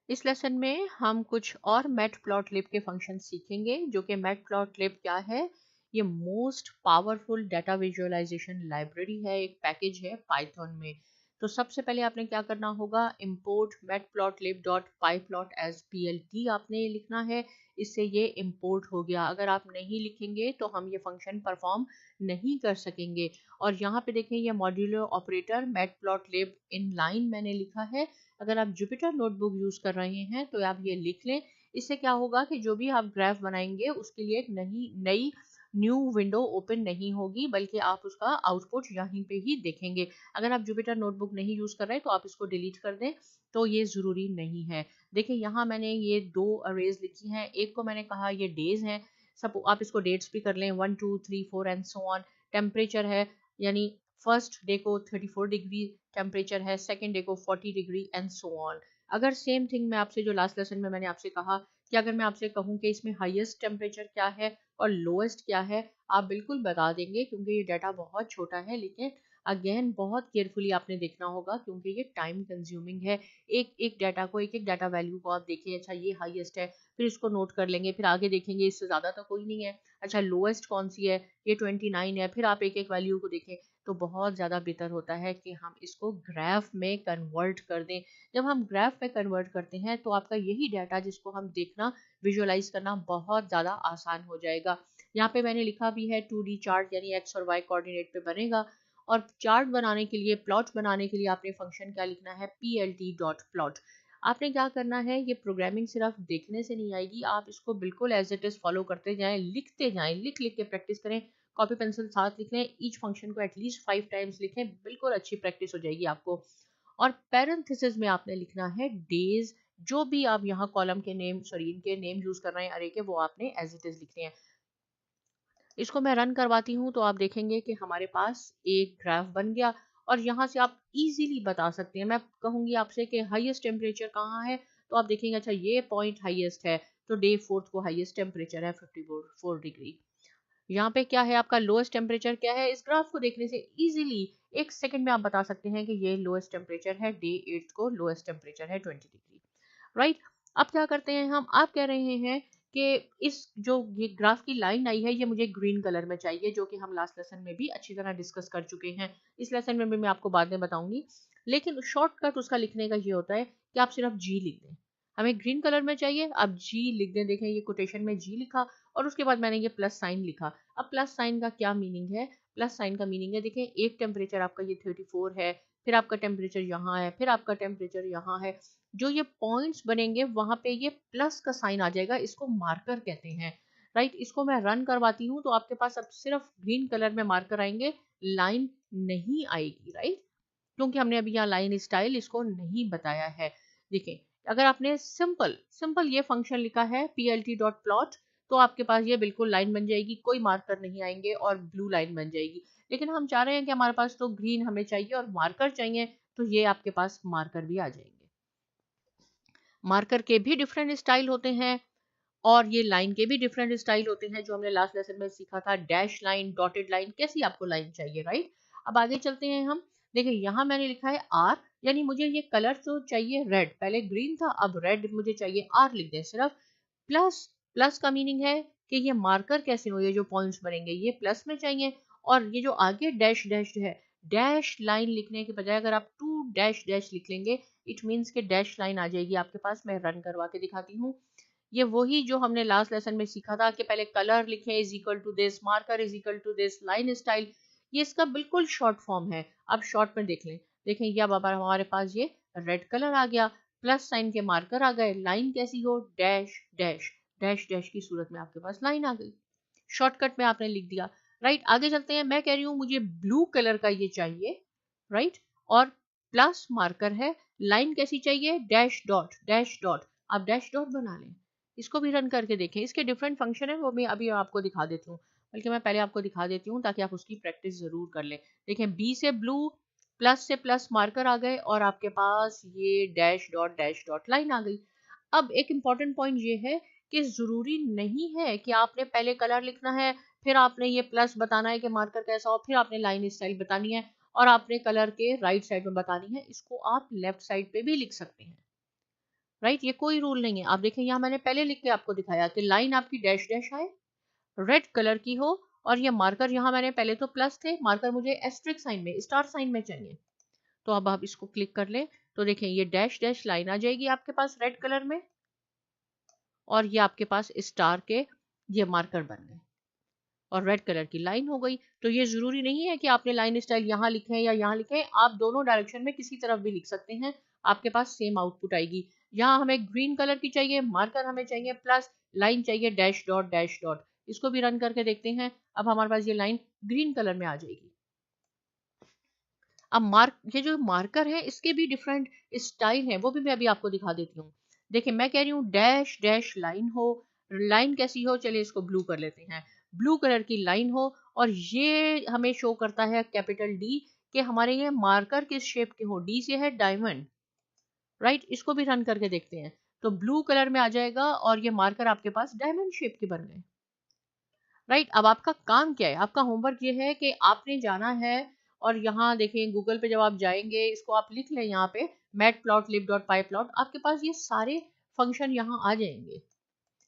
इस लेसन में हम कुछ और मैटप्लॉटलिब के फंक्शन सीखेंगे जो कि मैटप्लॉटलिब क्या है। ये most powerful data visualisation library है, एक पैकेज है पाइथन में। तो सबसे पहले आपने क्या करना होगा, import matplotlib.pyplot as plt आपने लिखना है। इससे ये इंपोर्ट हो गया। अगर आप नहीं लिखेंगे तो हम ये फंक्शन परफॉर्म नहीं कर सकेंगे। और यहाँ पे देखें ये modular operator matplotlib in line मैंने लिखा है। अगर आप जुपिटर नोटबुक यूज कर रहे हैं तो आप ये लिख लें। इससे क्या होगा कि जो भी आप ग्राफ बनाएंगे उसके लिए एक नई न्यू विंडो ओपन नहीं होगी, बल्कि आप उसका आउटपुट यहीं पे ही देखेंगे। अगर आप जुपिटर नोटबुक नहीं यूज कर रहे तो आप इसको डिलीट कर दें, तो ये जरूरी नहीं है। देखिए यहाँ मैंने ये दो अरेज लिखी हैं। एक को मैंने कहा ये डेज हैं, सब आप इसको डेट्स भी कर लें, 1 2 3 4 एंड सो ऑन। टेम्परेचर है, यानी फर्स्ट डे को 34 डिग्री टेम्परेचर है, सेकेंड डे को 40 डिग्री एंड सो ऑन। अगर सेम थिंग मैं आपसे जो लास्ट लेसन में मैंने आपसे कहा कि अगर मैं आपसे कहूँ कि इसमें हाईएस्ट टेम्परेचर क्या है और लोएस्ट क्या है, आप बिल्कुल बता देंगे क्योंकि ये डाटा बहुत छोटा है। लेकिन अगेन बहुत केयरफुली आपने देखना होगा क्योंकि ये टाइम कंज्यूमिंग है। एक एक डाटा को, एक एक डाटा वैल्यू को आप देखिए, अच्छा ये हाईएस्ट है, फिर इसको नोट कर लेंगे, फिर आगे देखेंगे इससे ज़्यादा तो कोई नहीं है, अच्छा लोएस्ट कौन सी है, ये 29 है, फिर आप एक एक वैल्यू को देखें। तो बहुत ज़्यादा बेहतर होता है कि हम इसको ग्राफ में कन्वर्ट कर दें। जब हम ग्राफ में कन्वर्ट करते हैं तो आपका यही डाटा जिसको हम देखना, विजुअलाइज करना बहुत ज़्यादा आसान हो जाएगा। यहाँ पे मैंने लिखा भी है 2D चार्ट, यानी एक्स और वाई कोऑर्डिनेट पे बनेगा। और चार्ट बनाने के लिए, प्लॉट बनाने के लिए आपने फंक्शन क्या लिखना है, plt.plot। आपने क्या करना है, ये प्रोग्रामिंग सिर्फ देखने से नहीं आएगी, आप इसको बिल्कुल एज इट इज फॉलो करते जाएं, लिखते जाएं, लिख लिख के प्रैक्टिस करें। कॉपी पेंसिल साथ लिख लें, ईच फंक्शन को एटलीस्ट 5 टाइम्स लिखें, बिल्कुल अच्छी प्रैक्टिस हो जाएगी आपको। और पैरेंथेसिस में आपने लिखना है डेज, जो भी आप यहाँ कॉलम के नेम, सॉरी इनके नेम यूज कर रहे हैं अरे के, वो आपने एज इट इज लिखने हैं। इसको मैं रन करवाती हूँ तो आप देखेंगे कि हमारे पास एक ग्राफ बन गया। और यहाँ से आप इजीली बता सकते हैं, मैं कहूँगी आपसे कि हाईएस्ट टेम्परेचर कहाँ है, तो आप देखेंगे अच्छा ये पॉइंट हाईएस्ट है, तो डे 4 को हाईएस्ट टेम्परेचर है 54 डिग्री। यहाँ पे क्या है, आपका लोएस्ट टेम्परेचर क्या है, इस ग्राफ को देखने से इजीली एक सेकंड में आप बता सकते हैं कि ये लोएस्ट टेम्परेचर है, डे 8 को लोएस्ट टेम्परेचर है 20 डिग्री, राइट। अब क्या करते हैं हम, आप कह रहे हैं कि इस जो ये ग्राफ की लाइन आई है ये मुझे ग्रीन कलर में चाहिए, जो कि हम लास्ट लेसन में भी अच्छी तरह डिस्कस कर चुके हैं। इस लेसन में भी मैं आपको बाद में बताऊंगी। लेकिन शॉर्टकट उसका लिखने का ये होता है कि आप सिर्फ जी लिख दें। हमें ग्रीन कलर में चाहिए, आप जी लिख दें। देखें ये कोटेशन में जी लिखा और उसके बाद मैंने ये प्लस साइन लिखा। अब प्लस साइन का क्या मीनिंग है, प्लस साइन का मीनिंग है, देखें एक टेम्परेचर आपका ये 34 है, फिर आपका टेम्परेचर यहाँ है, फिर आपका टेम्परेचर यहाँ है। जो ये पॉइंट्स बनेंगे वहां पे ये प्लस का साइन आ जाएगा, इसको मार्कर कहते हैं, राइट। इसको मैं रन करवाती हूँ तो आपके पास अब सिर्फ ग्रीन कलर में मार्कर आएंगे, लाइन नहीं आएगी, राइट, क्योंकि हमने अभी यहाँ लाइन स्टाइल इसको नहीं बताया है। देखिए अगर आपने सिंपल सिंपल ये फंक्शन लिखा है plt.plot, तो आपके पास ये बिल्कुल लाइन बन जाएगी, कोई मार्कर नहीं आएंगे और ब्लू लाइन बन जाएगी। लेकिन हम चाह रहे हैं कि हमारे पास तो ग्रीन हमें चाहिए और मार्कर चाहिए, तो ये आपके पास मार्कर भी आ जाएंगे। मार्कर के भी डिफरेंट स्टाइल होते हैं और ये लाइन के भी डिफरेंट स्टाइल होते हैं, जो हमने लास्ट लेसन में सीखा था, डैश लाइन, डॉटेड लाइन, कैसी आपको लाइन चाहिए, राइट। अब आगे चलते हैं हम। देखिए यहाँ मैंने लिखा है आर, यानी मुझे ये कलर जो चाहिए रेड, पहले ग्रीन था अब रेड मुझे चाहिए, आर लिख दें सिर्फ। प्लस, प्लस का मीनिंग है कि ये मार्कर कैसे हो, ये जो पॉइंट्स बनेंगे ये प्लस में चाहिए। और ये जो आगे डैश डैश है, डैश लाइन लिखने के बजाय अगर आप टू डैश डैश लिख लेंगे, इट मीन्स के डैश लाइन आ जाएगी आपके पास। मैं रन करवा के दिखाती हूँ। ये वही जो हमने लास्ट लेसन में सीखा था कि पहले कलर लिखें is equal to this, marker is equal to this, line style, ये इसका बिल्कुल शॉर्ट फॉर्म है। अब शॉर्ट में देख लें, देखें ये अब हमारे पास ये रेड कलर आ गया, प्लस साइन के मार्कर आ गए, लाइन कैसी हो, डैश डैश, डैश डैश की सूरत में आपके पास लाइन आ गई, शॉर्टकट में आपने लिख दिया, राइट। आगे चलते हैं, मैं कह रही हूँ मुझे ब्लू कलर का ये चाहिए, राइट, और प्लस मार्कर है, लाइन कैसी चाहिए, डैश डॉट, डैश डॉट, आप डैश डॉट बना लें। इसको भी रन करके देखें, इसके डिफरेंट फंक्शन है, वो मैं अभी आपको दिखा देती हूँ, बल्कि मैं पहले आपको दिखा देती हूँ ताकि आप उसकी प्रैक्टिस जरूर कर लें। देखें बी से ब्लू, प्लस से प्लस मार्कर आ गए और आपके पास ये डैश डॉट लाइन आ गई। अब एक इम्पॉर्टेंट पॉइंट ये है कि जरूरी नहीं है कि आपने पहले कलर लिखना है, फिर आपने ये प्लस बताना है कि मार्कर कैसा हो, फिर आपने लाइन स्टाइल बतानी है और आपने कलर के राइट साइड में बतानी है। इसको आप लेफ्ट साइड पे भी लिख सकते हैं, राइट, ये कोई रूल नहीं है। आप देखें यहाँ मैंने पहले लिख के आपको दिखाया कि लाइन आपकी डैश डैश आए, रेड कलर की हो, और ये मार्कर यहाँ मैंने पहले तो प्लस थे, मार्कर मुझे एस्ट्रिक साइन में, स्टार साइन में चाहिए। तो अब आप इसको क्लिक कर लें तो देखें ये डैश डैश लाइन आ जाएगी आपके पास रेड कलर में, और ये आपके पास स्टार के ये मार्कर बन गए और रेड कलर की लाइन हो गई। तो ये जरूरी नहीं है कि आपने लाइन स्टाइल यहाँ लिखे या यहाँ लिखे, आप दोनों डायरेक्शन में किसी तरफ भी लिख सकते हैं, आपके पास सेम आउटपुट आएगी। यहाँ हमें ग्रीन कलर की चाहिए, मार्कर हमें चाहिए प्लस, लाइन चाहिए डैश डॉट डैश डॉट। इसको भी रन करके देखते हैं, अब हमारे पास ये लाइन ग्रीन कलर में आ जाएगी। अब ये जो मार्कर है इसके भी डिफरेंट स्टाइल है, वो भी मैं अभी आपको दिखा देती हूँ। देखिए मैं कह रही हूँ डैश डैश लाइन हो, लाइन कैसी हो, चलिए इसको ब्लू कर लेते हैं, ब्लू कलर की लाइन हो, और ये हमें शो करता है कैपिटल डी कि हमारे ये मार्कर किस शेप के हो, डी से है डायमंड, राइट। इसको भी रन करके देखते हैं तो ब्लू कलर में आ जाएगा और ये मार्कर आपके पास डायमंड शेप के बन गए, राइट। अब आपका काम क्या है, आपका होमवर्क ये है कि आपने जाना है और यहाँ देखें गूगल पे जब आप जाएंगे, इसको आप लिख लें यहाँ पे matplotlib.pyplot, आपके पास ये सारे फंक्शन यहाँ आ जाएंगे,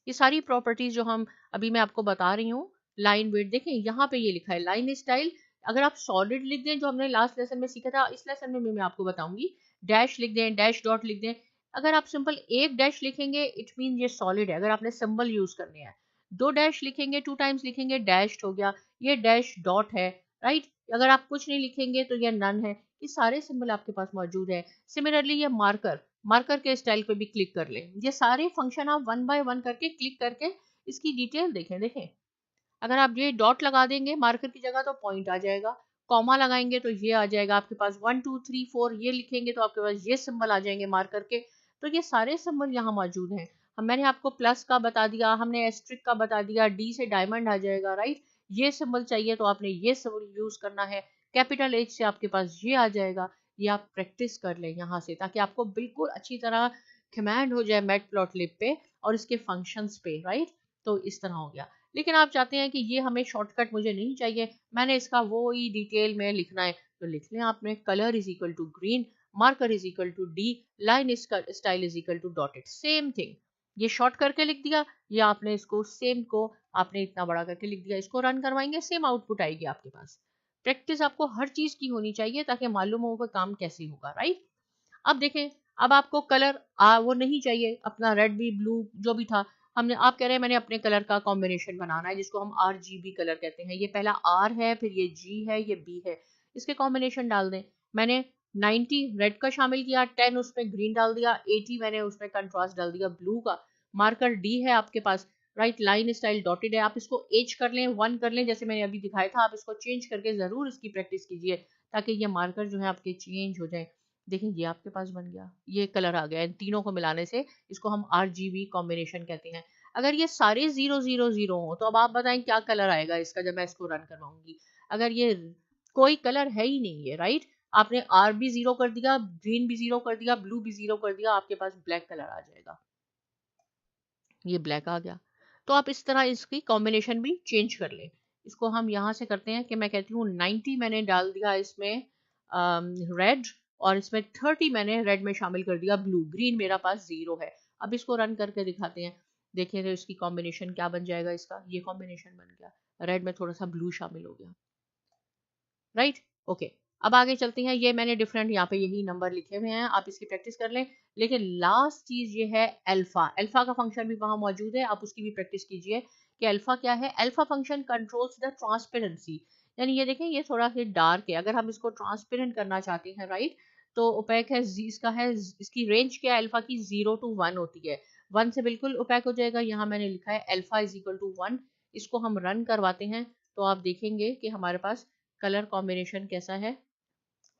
ये सारी प्रॉपर्टीज जो हम अभी मैं आपको बता रही हूँ। लाइन विड्थ देखें यहाँ पे ये लिखा है लाइन स्टाइल, अगर आप सॉलिड लिख दें जो हमने लास्ट लेसन में सीखा था, इस लेसन में भी मैं आपको बताऊंगी, डैश लिख दें, डैश डॉट लिख दें। अगर आप सिंपल एक डैश लिखेंगे इट मीन ये सॉलिड है, अगर आपने सिंबल यूज करने हैं। दो डैश लिखेंगे, टू टाइम्स लिखेंगे, डैश हो गया, ये डैश डॉट है, राइट। अगर आप कुछ नहीं लिखेंगे तो ये नन है। ये सारे सिंबल आपके पास मौजूद है। सिमिलरली ये मार्कर, मार्कर के स्टाइल पे भी क्लिक कर लें। ये सारे फंक्शन आप वन बाय वन करके क्लिक करके इसकी डिटेल देखें। देखें अगर आप ये डॉट लगा देंगे मार्कर की जगह तो पॉइंट आ जाएगा, कॉमा लगाएंगे तो ये आ जाएगा आपके पास 1 2 3 4, ये लिखेंगे तो आपके पास ये सिंबल आ जाएंगे मार्कर के। तो ये सारे सिंबल यहाँ मौजूद हैं। मैंने आपको प्लस का बता दिया, हमने एस्ट्रिक का बता दिया, डी से डायमंड आ जाएगा, राइट। ये सिंबल चाहिए तो आपने ये सिंबल यूज करना है, कैपिटल एच से आपके पास ये आ जाएगा। ये आप प्रैक्टिस कर लें यहाँ से ताकि आपको बिल्कुल अच्छी तरह कमांड हो जाए मैटप्लॉटलिब पे और इसके फंक्शंस पे, राइट। तो इस तरह हो गया। लेकिन आप चाहते हैं कि ये हमें शॉर्टकट मुझे नहीं चाहिए, मैंने इसका वो ही डिटेल में लिखना है, तो लिख लें आपने colour is equal to green, marker is equal to D, line style is equal to dotted, same thing. ये शॉर्ट करके लिख दिया, या आपने इसको सेम को आपने इतना बड़ा करके लिख दिया, इसको रन करवाएंगे सेम आउटपुट आएगी आपके पास। प्रैक्टिस आपको हर चीज की होनी चाहिए ताकि मालूम हो कि काम कैसे होगा, राइट। अब देखें, अब आपको कलर वो नहीं चाहिए अपना रेड भी ब्लू जो भी था, हमने आप कह रहे हैं मैंने अपने कलर का कॉम्बिनेशन बनाना है जिसको हम RGB कलर कहते हैं। ये पहला R है, फिर ये G है, ये B है, इसके कॉम्बिनेशन डाल दें। मैंने 90 रेड का शामिल किया, 10 उसमें ग्रीन डाल दिया, 80 मैंने उसमें कंट्रास्ट डाल दिया ब्लू का। मार्कर D है आपके पास, राइट। लाइन स्टाइल डॉटेड है, आप इसको एज कर लें, 1 कर लें जैसे मैंने अभी दिखाया था। आप इसको चेंज करके जरूर इसकी प्रैक्टिस कीजिए ताकि ये मार्कर जो है आपके चेंज हो जाए। देखिए ये आपके पास बन गया, ये कलर आ गया। इन तीनों को मिलाने से इसको हम RGB कॉम्बिनेशन कहते हैं। अगर ये सारे 0 0 0 हो तो अब आप बताएं क्या कलर आएगा इसका जब मैं इसको रन करवाऊंगी। अगर ये कोई कलर है ही नहीं है, राइट। आपने R भी 0 कर दिया, ग्रीन भी 0 कर दिया, ब्लू भी 0 कर दिया, आपके पास ब्लैक कलर आ जाएगा। ये ब्लैक आ गया। तो आप इस तरह इसकी कॉम्बिनेशन भी चेंज कर लें। इसको हम यहाँ से करते हैं कि मैं कहती हूँ 90 मैंने डाल दिया इसमें रेड, और इसमें 30 मैंने रेड में शामिल कर दिया ब्लू, ग्रीन मेरा पास 0 है। अब इसको रन करके दिखाते हैं, देखें तो इसकी कॉम्बिनेशन क्या बन जाएगा। इसका ये कॉम्बिनेशन बन गया, रेड में थोड़ा सा ब्लू शामिल हो गया, राइट। ओके, अब आगे चलते हैं। ये मैंने डिफरेंट यहाँ पे यही नंबर लिखे हुए हैं, आप इसकी प्रैक्टिस कर लें। लेकिन लास्ट चीज ये है अल्फा। अल्फा का फंक्शन भी वहां मौजूद है, आप उसकी भी प्रैक्टिस कीजिए कि अल्फा क्या है। Alpha function controls the transparency, यानी ये देखें ये थोड़ा सा डार्क है, अगर हम इसको ट्रांसपेरेंट करना चाहते हैं, राइट, तो ओपेक है, इसका है, इसकी रेंज क्या है अल्फा की, 0 to 1 होती है। 1 से बिल्कुल ओपेक हो जाएगा। यहाँ मैंने लिखा है अल्फा इज इक्वल टू 1। इसको हम रन करवाते हैं तो आप देखेंगे कि हमारे पास कलर कॉम्बिनेशन कैसा है।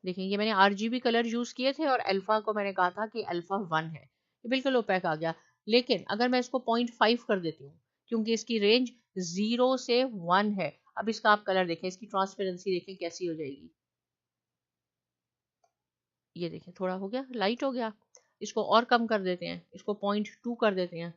देखें ये मैंने RGB कलर यूज किए थे और अल्फा को मैंने कहा था कि अल्फा 1 है, ये बिल्कुल ओपेक आ गया। लेकिन अगर मैं इसको 0.5 कर देती हूँ, क्योंकि इसकी रेंज 0 से 1 है, अब इसका आप कलर देखें, इसकी ट्रांसपेरेंसी देखें कैसी हो जाएगी। ये देखें थोड़ा हो गया, लाइट हो गया। इसको और कम कर देते हैं, इसको 0.2 कर देते हैं,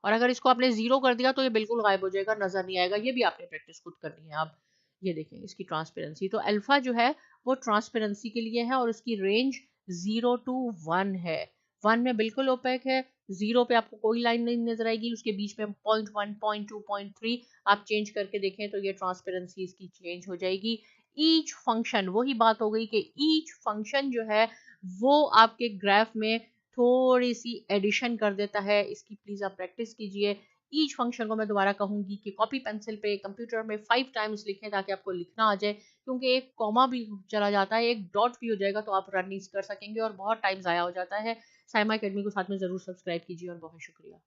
और अगर इसको आपने 0 कर दिया तो ये बिल्कुल गायब हो जाएगा, नजर नहीं आएगा। ये भी आपने प्रैक्टिस खुद करनी है। अब ये देखें इसकी ट्रांसपेरेंसी, तो अल्फा जो है वो ट्रांसपेरेंसी के लिए है और उसकी रेंज 0 to 1 है। 1 में बिल्कुल ओपेक है, 0 पे आपको कोई लाइन नहीं नजर आएगी, उसके बीच में 0.1, 0.2, 0.3 आप चेंज करके देखें तो ये ट्रांसपेरेंसी इसकी चेंज हो जाएगी। ईच फंक्शन, वही बात हो गई कि ईच फंक्शन जो है वो आपके ग्राफ में थोड़ी सी एडिशन कर देता है। इसकी प्लीज आप प्रैक्टिस कीजिए। ईच फंक्शन को मैं दोबारा कहूंगी कि कॉपी पेंसिल पे कंप्यूटर में 5 टाइम्स लिखें ताकि आपको लिखना आ जाए, क्योंकि एक कॉमा भी चला जाता है, एक डॉट भी हो जाएगा तो आप रन नहीं कर सकेंगे और बहुत टाइम ज़ाया हो जाता है। साइमा अकेडमी को साथ में ज़रूर सब्सक्राइब कीजिए और बहुत शुक्रिया।